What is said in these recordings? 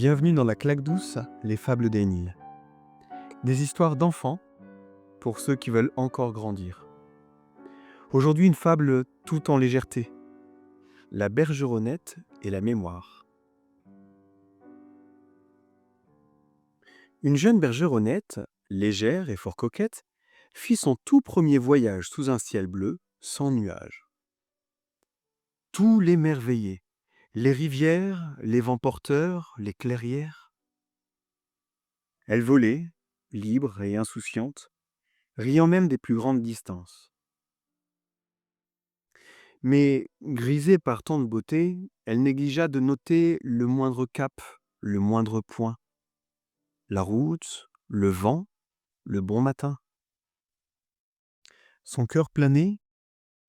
Bienvenue dans la claque douce, les fables des Nids. Des histoires d'enfants pour ceux qui veulent encore grandir. Aujourd'hui, une fable tout en légèreté. La bergeronnette et la mémoire. Une jeune bergeronnette, légère et fort coquette, fit son tout premier voyage sous un ciel bleu, sans nuages. Tout l'émerveillait. Les rivières, les vents porteurs, les clairières. Elle volait, libre et insouciante, riant même des plus grandes distances. Mais, grisée par tant de beauté, elle négligea de noter le moindre cap, le moindre point, la route, le vent, le bon matin. Son cœur planait,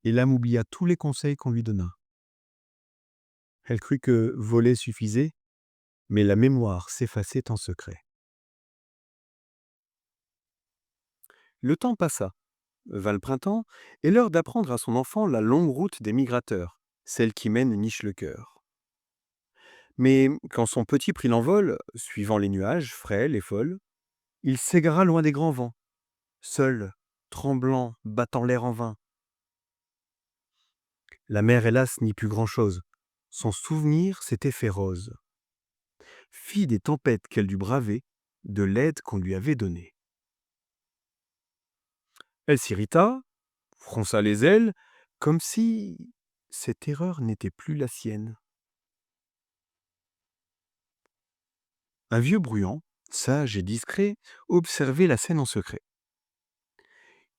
et l'âme oublia tous les conseils qu'on lui donna. Elle crut que voler suffisait, mais la mémoire s'effaçait en secret. Le temps passa, vint le printemps, et l'heure d'apprendre à son enfant la longue route des migrateurs, celle qui mène niche le cœur. Mais quand son petit prit l'envol, suivant les nuages, frêles et folles, il s'égara loin des grands vents, seul, tremblant, battant l'air en vain. La mer, hélas, n'y put grand-chose. Son souvenir s'était fait rose. Fille des tempêtes qu'elle dut braver, de l'aide qu'on lui avait donnée. Elle s'irrita, fronça les ailes, comme si cette erreur n'était plus la sienne. Un vieux bruant, sage et discret, observait la scène en secret.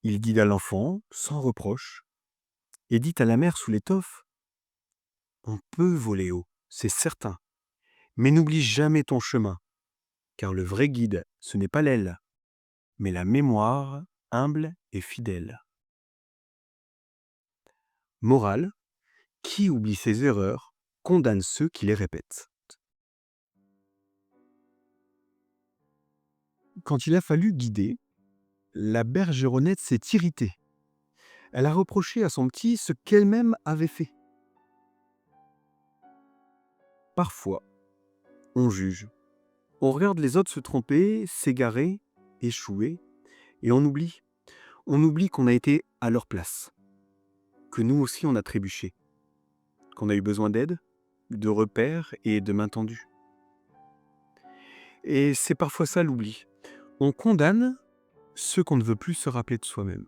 Il guida l'enfant, sans reproche, et dit à la mère sous l'étoffe: On peut voler haut, c'est certain, mais n'oublie jamais ton chemin, car le vrai guide, ce n'est pas l'aile, mais la mémoire humble et fidèle. Morale, qui oublie ses erreurs condamne ceux qui les répètent. Quand il a fallu guider, la bergeronnette s'est irritée. Elle a reproché à son petit ce qu'elle-même avait fait. Parfois, on juge. On regarde les autres se tromper, s'égarer, échouer, et on oublie. On oublie qu'on a été à leur place, que nous aussi on a trébuché, qu'on a eu besoin d'aide, de repères et de mains tendues. Et c'est parfois ça l'oubli. On condamne ceux qu'on ne veut plus se rappeler de soi-même.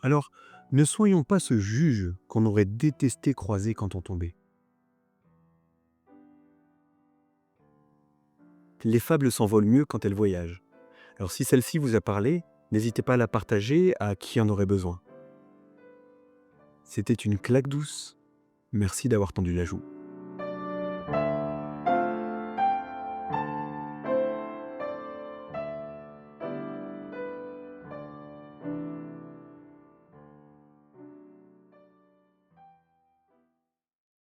Alors, ne soyons pas ce juge qu'on aurait détesté croiser quand on tombait. Les fables s'envolent mieux quand elles voyagent. Alors si celle-ci vous a parlé, n'hésitez pas à la partager à qui en aurait besoin. C'était une claque douce. Merci d'avoir tendu la joue.